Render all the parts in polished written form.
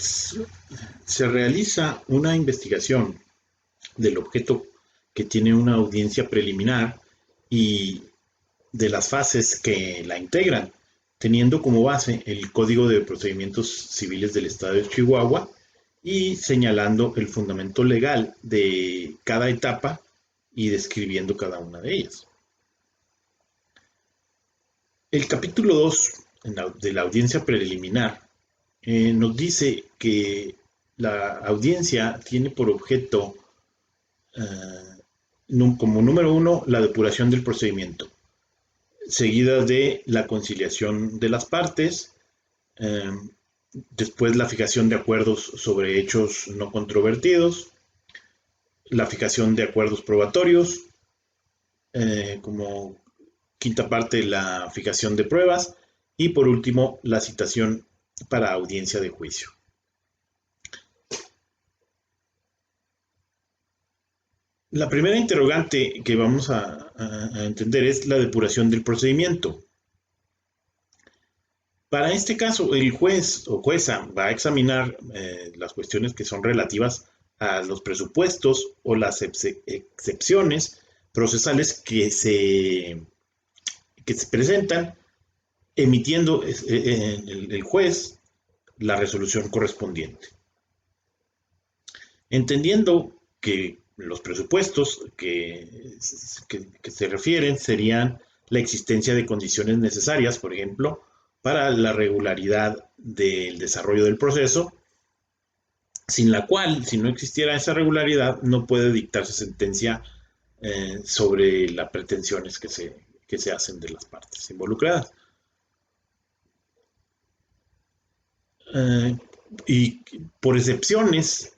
Se realiza una investigación del objeto que tiene una audiencia preliminar y de las fases que la integran, teniendo como base el Código de Procedimientos Civiles del Estado de Chihuahua y señalando el fundamento legal de cada etapa y describiendo cada una de ellas. El capítulo 2 de la audiencia preliminar nos dice que la audiencia tiene por objeto, como número uno, la depuración del procedimiento, seguida de la conciliación de las partes, después la fijación de acuerdos sobre hechos no controvertidos, la fijación de acuerdos probatorios, como quinta parte la fijación de pruebas y por último la citación para audiencia de juicio. La primera interrogante que vamos a entender es la depuración del procedimiento. Para este caso, el juez o jueza va a examinar las cuestiones que son relativas a los presupuestos o las excepciones procesales que se presentan, emitiendo el juez la resolución correspondiente. Entendiendo que los presupuestos que se refieren serían la existencia de condiciones necesarias, por ejemplo, para la regularidad del desarrollo del proceso, sin la cual, si no existiera esa regularidad, no puede dictarse sentencia sobre las pretensiones que se hacen de las partes involucradas. Y por excepciones,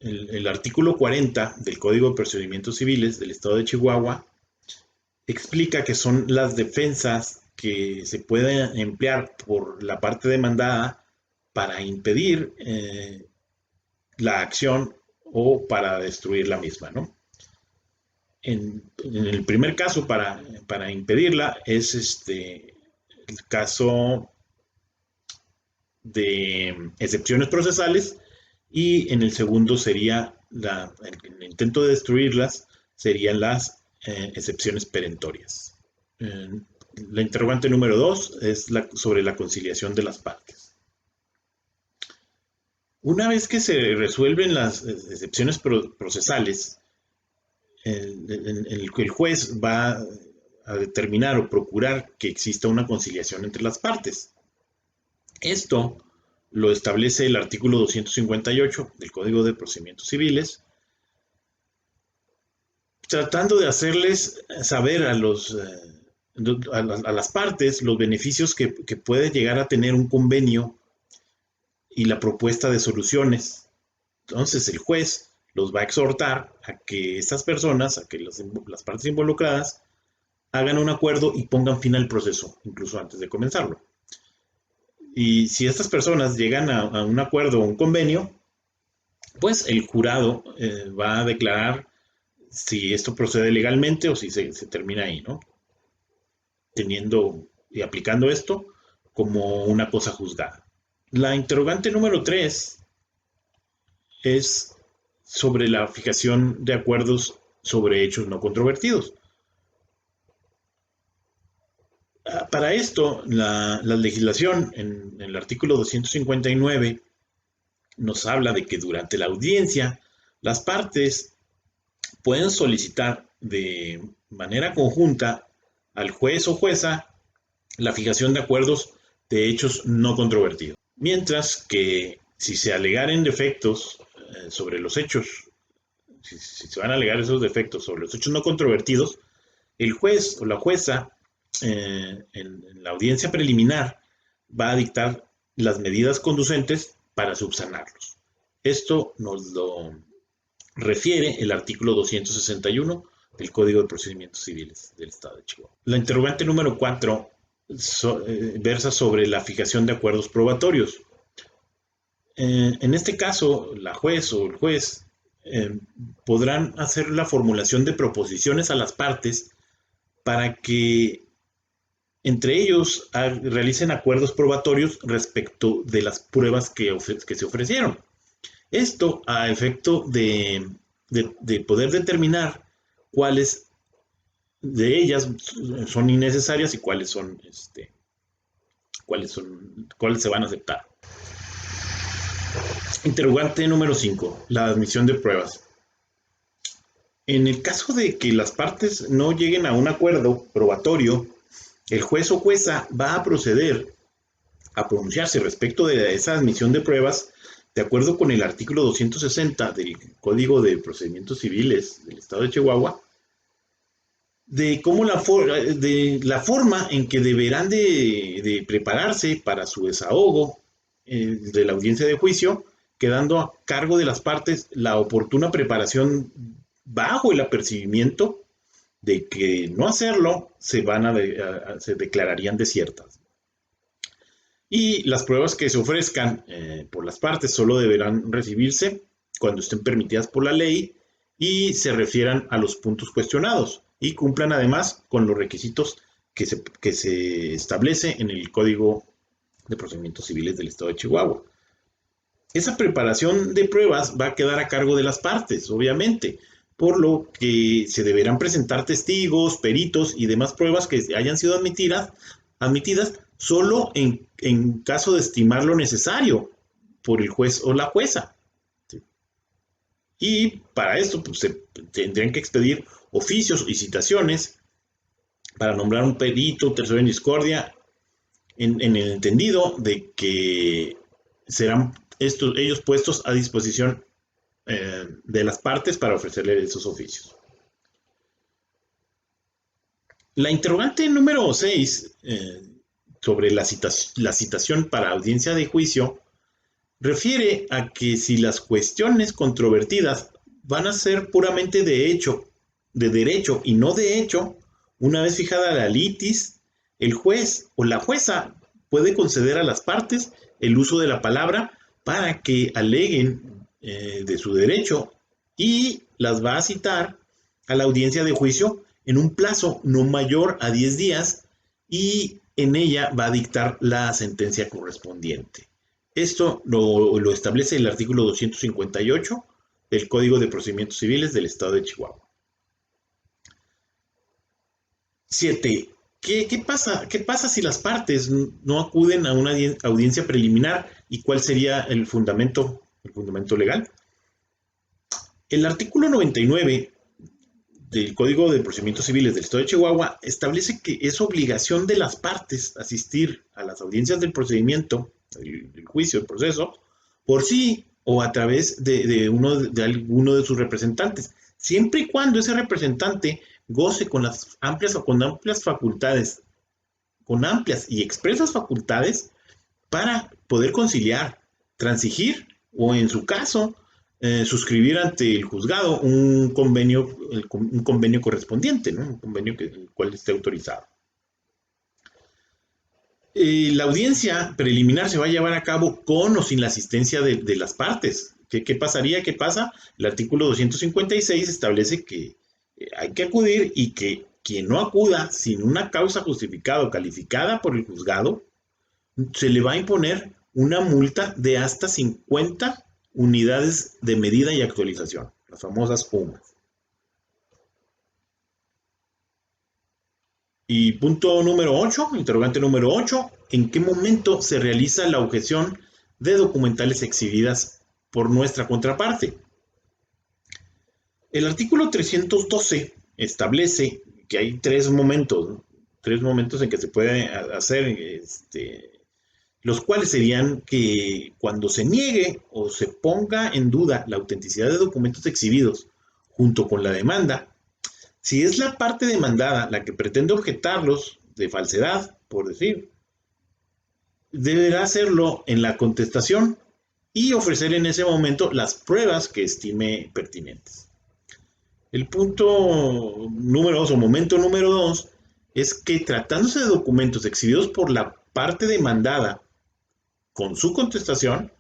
el artículo 40 del Código de Procedimientos Civiles del Estado de Chihuahua explica que son las defensas que se pueden emplear por la parte demandada para impedir la acción o para destruir la misma, ¿no? En el primer caso, para impedirla, es el caso de excepciones procesales, y en el segundo sería el intento de destruirlas, serían las excepciones perentorias. La interrogante número 2 es sobre la conciliación de las partes. Una vez que se resuelven las excepciones procesales, el juez va a determinar o procurar que exista una conciliación entre las partes. Esto lo establece el artículo 258 del Código de Procedimientos Civiles, tratando de hacerles saber a las partes los beneficios que puede llegar a tener un convenio y la propuesta de soluciones. Entonces el juez los va a exhortar a que estas personas, a que las partes involucradas, hagan un acuerdo y pongan fin al proceso, incluso antes de comenzarlo. Y si estas personas llegan a un acuerdo o un convenio, pues el jurado va a declarar si esto procede legalmente o si se termina ahí, ¿no? Teniendo y aplicando esto como una cosa juzgada. La interrogante número 3 es sobre la fijación de acuerdos sobre hechos no controvertidos. Para esto, la legislación en el artículo 259 nos habla de que durante la audiencia las partes pueden solicitar de manera conjunta al juez o jueza la fijación de acuerdos de hechos no controvertidos. Mientras que si se alegaren defectos sobre los hechos, si se van a alegar esos defectos sobre los hechos no controvertidos, el juez o la jueza en la audiencia preliminar va a dictar las medidas conducentes para subsanarlos. Esto nos lo refiere el artículo 261 del Código de Procedimientos Civiles del Estado de Chihuahua. La interrogante número 4 versa sobre la fijación de acuerdos probatorios. En este caso, la juez o el juez podrán hacer la formulación de proposiciones a las partes para que entre ellos realicen acuerdos probatorios respecto de las pruebas que se ofrecieron. Esto a efecto de poder determinar cuáles de ellas son innecesarias y cuáles se van a aceptar. Interrogante número 5. La admisión de pruebas. En el caso de que las partes no lleguen a un acuerdo probatorio, el juez o jueza va a proceder a pronunciarse respecto de esa admisión de pruebas de acuerdo con el artículo 260 del Código de Procedimientos Civiles del Estado de Chihuahua, de la forma en que deberán de prepararse para su desahogo de la audiencia de juicio, quedando a cargo de las partes la oportuna preparación bajo el apercibimiento de que no hacerlo se declararían desiertas. Y las pruebas que se ofrezcan por las partes solo deberán recibirse cuando estén permitidas por la ley y se refieran a los puntos cuestionados y cumplan además con los requisitos que se establece en el Código de Procedimientos Civiles del Estado de Chihuahua. Esa preparación de pruebas va a quedar a cargo de las partes, obviamente, por lo que se deberán presentar testigos, peritos y demás pruebas que hayan sido admitidas solo en caso de estimarlo necesario por el juez o la jueza. ¿Sí? Y para esto pues, se tendrían que expedir oficios y citaciones para nombrar un perito, tercero en discordia, en el entendido de que serán ellos puestos a disposición de las partes para ofrecerle esos oficios. La interrogante número 6 sobre la citación para audiencia de juicio refiere a que si las cuestiones controvertidas van a ser puramente de derecho y no de hecho, una vez fijada la litis, el juez o la jueza puede conceder a las partes el uso de la palabra para que aleguen de su derecho y las va a citar a la audiencia de juicio en un plazo no mayor a 10 días y en ella va a dictar la sentencia correspondiente. Esto lo establece el artículo 258 del Código de Procedimientos Civiles del Estado de Chihuahua. 7. ¿Qué pasa si las partes no acuden a una audiencia preliminar y cuál sería el fundamento legal? El artículo 99 del Código de Procedimientos Civiles del Estado de Chihuahua establece que es obligación de las partes asistir a las audiencias del procedimiento, el juicio, el proceso, por sí o a través de alguno de sus representantes, siempre y cuando ese representante goce con amplias facultades, con amplias y expresas facultades para poder conciliar, transigir o en su caso suscribir ante el juzgado un convenio correspondiente, ¿no? Un convenio el cual esté autorizado. La audiencia preliminar se va a llevar a cabo con o sin la asistencia de las partes. ¿Qué pasaría? ¿Qué pasa? El artículo 256 establece que hay que acudir y que quien no acuda sin una causa justificada o calificada por el juzgado, se le va a imponer una multa de hasta 50 unidades de medida y actualización, las famosas UMAS. Y punto número 8, interrogante número 8, ¿en qué momento se realiza la objeción de documentales exhibidas por nuestra contraparte? El artículo 312 establece que hay tres momentos en que se puede hacer, los cuales serían que cuando se niegue o se ponga en duda la autenticidad de documentos exhibidos junto con la demanda, si es la parte demandada la que pretende objetarlos de falsedad, por decir, deberá hacerlo en la contestación y ofrecer en ese momento las pruebas que estime pertinentes. El punto número 2 o momento número 2 es que tratándose de documentos exhibidos por la parte demandada con su contestación,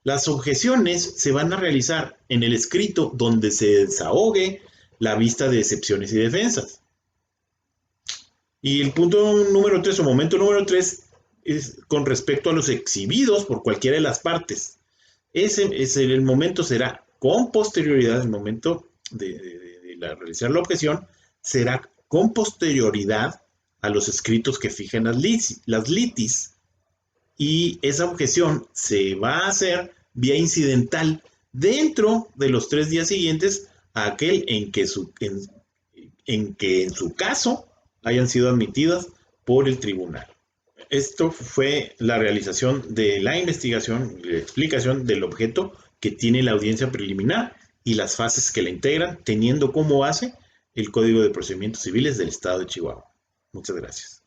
las objeciones se van a realizar en el escrito donde se desahogue la vista de excepciones y defensas. Y el punto número 3 o momento número 3 es con respecto a los exhibidos por cualquiera de las partes. El momento será con posterioridad, el momento de realizar la objeción será con posterioridad a los escritos que fijen las litis, y esa objeción se va a hacer vía incidental dentro de los 3 días siguientes a aquel en que en su caso hayan sido admitidas por el tribunal. Esto fue la realización de la investigación, la explicación del objeto que tiene la audiencia preliminar y las fases que la integran, teniendo como base el Código de Procedimientos Civiles del Estado de Chihuahua. Muchas gracias.